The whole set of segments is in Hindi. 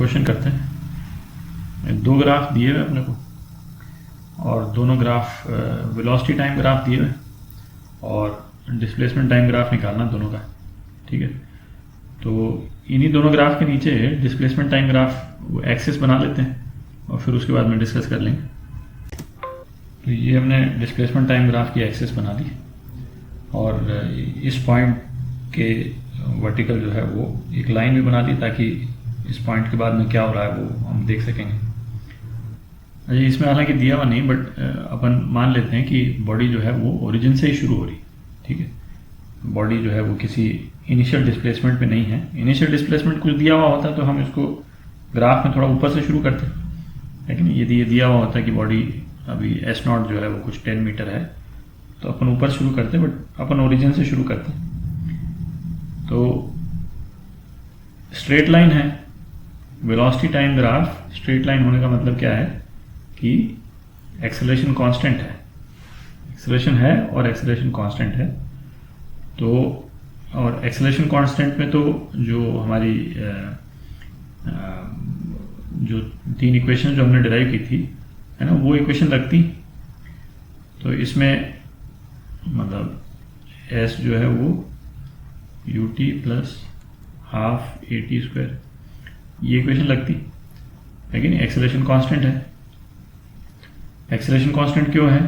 क्वेश्चन करते हैं। दो ग्राफ दिए हुए अपने को और दोनों ग्राफ वेलोसिटी टाइम ग्राफ दिए हुए और डिस्प्लेसमेंट टाइम ग्राफ निकालना दोनों का। ठीक है, तो इन्हीं दोनों ग्राफ के नीचे डिस्प्लेसमेंट टाइम ग्राफ एक्सिस बना लेते हैं और फिर उसके बाद में डिस्कस कर लेंगे। तो ये हमने डिस्प्लेसमेंट टाइम ग्राफ की एक्सिस बना दी और इस पॉइंट के वर्टिकल जो है वो एक लाइन भी बना दी ताकि इस पॉइंट के बाद में क्या हो रहा है वो हम देख सकेंगे। अच्छा, इसमें हालांकि दिया हुआ नहीं, बट अपन मान लेते हैं कि बॉडी जो है वो ओरिजिन से ही शुरू हो रही। ठीक है, बॉडी जो है वो किसी इनिशियल डिस्प्लेसमेंट पे नहीं है। इनिशियल डिस्प्लेसमेंट कुछ दिया हुआ होता तो हम इसको ग्राफ में थोड़ा ऊपर से शुरू करते, लेकिन यदि ये दिया हुआ होता है कि बॉडी अभी S0 जो है वो कुछ 10 मीटर है तो अपन ऊपर शुरू करते, बट अपन ओरिजिन से शुरू करते। तो स्ट्रेट लाइन है, velocity time graph straight line होने का मतलब क्या है कि एक्सेलरेशन कांस्टेंट है, एक्सेलरेशन है और एक्सेलरेशन कांस्टेंट है। तो और एक्सेलरेशन कांस्टेंट में तो जो हमारी जो तीन इक्वेशन जो हमने डिराइव की थी है ना, वो इक्वेशन लगती। तो इसमें मतलब S जो है वो ut प्लस हाफ AT², ये इक्वेशन लगती, लेकिन एक्सेलरेशन कांस्टेंट है। एक्सेलरेशन कांस्टेंट क्यों है?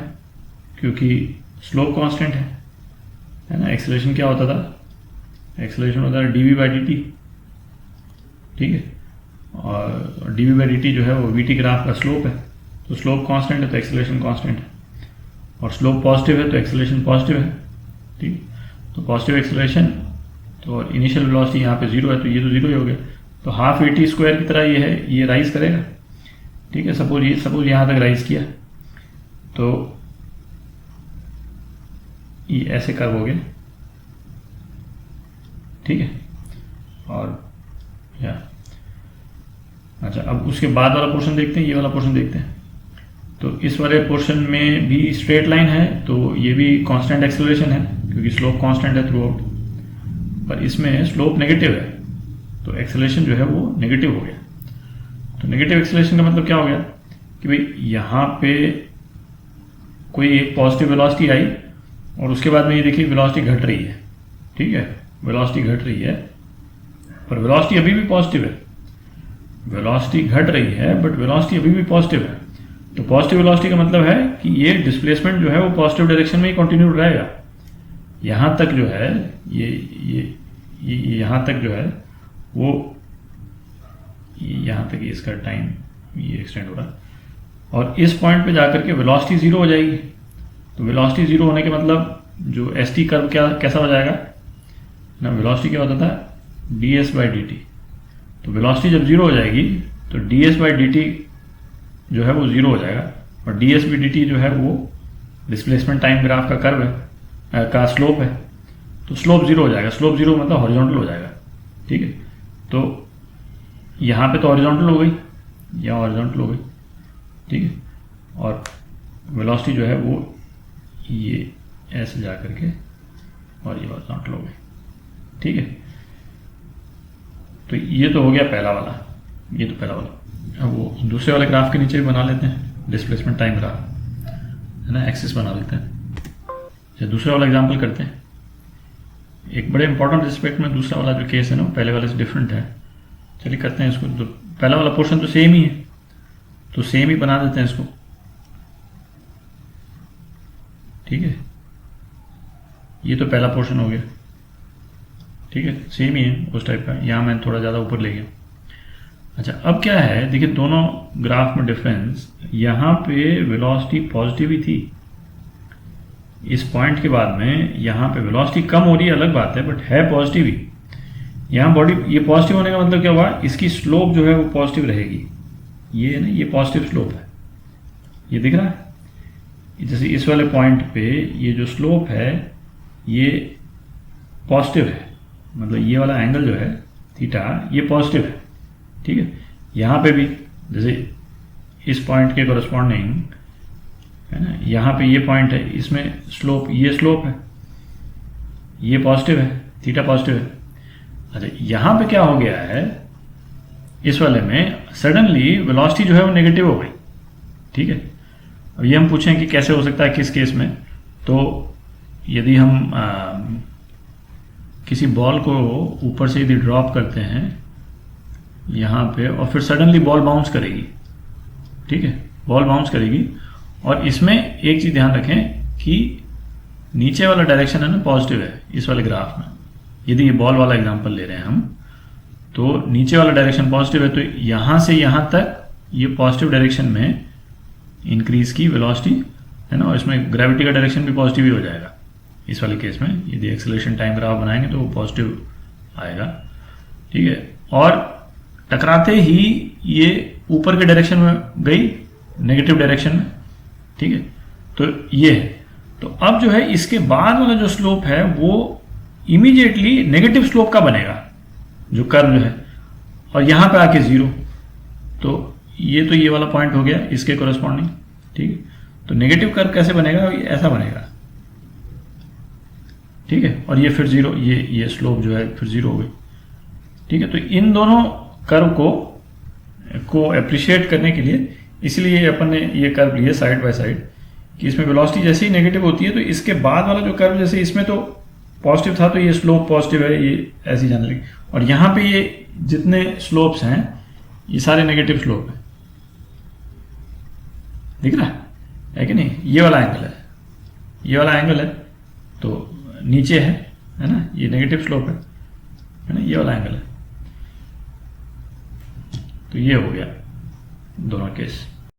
क्योंकि स्लोप कांस्टेंट है ना। एक्सेलरेशन क्या होता था? एक्सेलरेशन होता है dv/dt। ठीक है, और dv/dt जो है वो vt ग्राफ का स्लोप है। तो स्लोप कांस्टेंट है तो एक्सेलरेशन कांस्टेंट है, और स्लोप पॉजिटिव है तो एक्सेलरेशन पॉजिटिव है। ठीक, तो पॉजिटिव एक्सेलरेशन तो इनिशियल वेलोसिटी यहाँ पे 0 है तो ये तो 0 ही हो गया। तो हाफ AT² की तरह ये है, ये राइज करेगा। ठीक है, सपोज यहाँ तक राइज किया तो ये ऐसे कर्व हो गया। ठीक है, और या अच्छा, अब उसके बाद वाला पोर्शन देखते हैं, ये वाला पोर्शन देखते हैं। तो इस वाले पोर्शन में भी स्ट्रेट लाइन है तो ये भी कांस्टेंट एक्सेलरेशन है क्योंकि स्लोप कांस्टेंट है थ्रू आउट, पर इसमें स्लोप नेगेटिव है तो एक्सेलरेशन जो है वो नेगेटिव हो गया। तो नेगेटिव एक्सेलरेशन का मतलब क्या हो गया कि भाई यहाँ पे कोई एक पॉजिटिव वेलोसिटी आई और उसके बाद में ये देखिए वेलोसिटी घट रही है। ठीक है, वेलोसिटी घट रही है पर वेलोसिटी अभी भी पॉजिटिव है। वेलोसिटी घट रही है बट वेलोसिटी अभी भी पॉजिटिव है। तो पॉजिटिव वेलोसिटी का मतलब है कि ये डिस्प्लेसमेंट जो है वो पॉजिटिव डायरेक्शन में ही कंटिन्यू रहेगा। यहाँ तक जो है ये यहाँ तक जो है वो यहाँ तक इसका टाइम ये एक्सटेंड हो रहा है और इस पॉइंट पे जाकर के वेलोसिटी 0 हो जाएगी। तो वेलोसिटी 0 होने के मतलब जो ST कर्व कैसा हो जाएगा ना, वेलोसिटी क्या होता था ds/dt। तो वेलोसिटी जब 0 हो जाएगी तो ds/dt जो है वो 0 हो जाएगा और ds/dt जो है वो डिस्प्लेसमेंट टाइम ग्राफ का कर्व है, का स्लोप है। तो स्लोप 0 हो जाएगा। स्लोप 0 मतलब हॉरिजॉन्टल हो जाएगा। ठीक है, तो यहाँ पे तो हॉरिजॉन्टल हो गई, यहाँ हॉरिजॉन्टल हो गई। ठीक है, और वेलोसिटी जो है वो ये ऐसे जा करके और ये हॉरिजॉन्टल हो गई। ठीक है, तो ये तो हो गया पहला वाला, ये तो पहला वाला। अब वो दूसरे वाले ग्राफ के नीचे भी बना लेते हैं, डिस्प्लेसमेंट टाइम ग्राफ है ना, एक्सिस बना लेते हैं। अच्छा, दूसरा वाला एग्जांपल करते हैं। एक बड़े इंपॉर्टेंट रिस्पेक्ट में दूसरा वाला जो केस है ना पहले वाले से डिफरेंट है। चलिए करते हैं इसको। तो पहला वाला पोर्शन तो सेम ही है तो सेम ही बना देते हैं इसको। ठीक है, ये तो पहला पोर्शन हो गया। ठीक है, सेम ही है उस टाइप का। यहाँ मैं थोड़ा ज़्यादा ऊपर ले गया। अच्छा, अब क्या है देखिए, दोनों ग्राफ में डिफरेंस, यहाँ पे वेलोसिटी पॉजिटिव ही थी। इस पॉइंट के बाद में यहाँ पे वेलोसिटी कम हो रही है अलग बात है, बट है पॉजिटिव ही। यहाँ बॉडी ये पॉजिटिव होने का मतलब क्या हुआ, इसकी स्लोप जो है वो पॉजिटिव रहेगी। ये है ना, ये पॉजिटिव स्लोप है, ये दिख रहा है। जैसे इस वाले पॉइंट पे ये जो स्लोप है ये पॉजिटिव है, मतलब ये वाला एंगल जो है थीटा ये पॉजिटिव है। ठीक है, यहाँ पे भी जैसे इस पॉइंट के कोरस्पॉन्डिंग है ना, यहाँ पे ये पॉइंट है, इसमें स्लोप ये स्लोप है, ये पॉजिटिव है, थीटा पॉजिटिव है। अच्छा, यहाँ पे क्या हो गया है इस वाले में सडनली वेलोसिटी जो है वो नेगेटिव हो गई, ठीक है। अब ये हम पूछें कि कैसे हो सकता है, किस केस में। तो यदि हम किसी बॉल को ऊपर से यदि ड्रॉप करते हैं यहाँ पे, और फिर सडनली बॉल बाउंस करेगी, ठीक है, बॉल बाउंस करेगी। और इसमें एक चीज़ ध्यान रखें कि नीचे वाला डायरेक्शन है ना पॉजिटिव है इस वाले ग्राफ में। यदि ये बॉल वाला एग्जांपल ले रहे हैं हम, तो नीचे वाला डायरेक्शन पॉजिटिव है, तो यहाँ से यहाँ तक ये पॉजिटिव डायरेक्शन में इंक्रीज की वेलोसिटी है ना, और इसमें ग्रेविटी का डायरेक्शन भी पॉजिटिव ही हो जाएगा इस वाले केस में। यदि एक्सेलरेशन टाइम ग्राफ बनाएंगे तो वो पॉजिटिव आएगा, ठीक है। और टकराते ही ये ऊपर के डायरेक्शन में गई, नेगेटिव डायरेक्शन में, ठीक है। तो ये है। तो अब जो है इसके बाद वाला जो स्लोप है वो इमीडिएटली नेगेटिव स्लोप का बनेगा, जो कर्व जो है, और यहां पे आके जीरो। तो ये वाला पॉइंट हो गया इसके कोरस्पॉन्डिंग, ठीक है। तो नेगेटिव कर्व कैसे बनेगा, ऐसा बनेगा, ठीक है। और ये फिर जीरो, ये स्लोप जो है फिर जीरो हो गई, ठीक है। तो इन दोनों कर्व को अप्रिशिएट करने के लिए इसलिए अपन ने ये कर्व लिए साइड बाय साइड, कि इसमें वेलोसिटी जैसे ही नेगेटिव होती है तो इसके बाद वाला जो कर्व, जैसे इसमें तो पॉजिटिव था तो ये स्लोप पॉजिटिव है, ये ऐसी जाने लगी। और यहाँ पे ये जितने स्लोप्स हैं ये सारे नेगेटिव स्लोप है, दिख रहा है कि नहीं। ये वाला एंगल है, ये वाला एंगल है, तो नीचे है ना, ये नेगेटिव स्लोप है ना, ये वाला एंगल है। तो ये हो गया दोनों केस।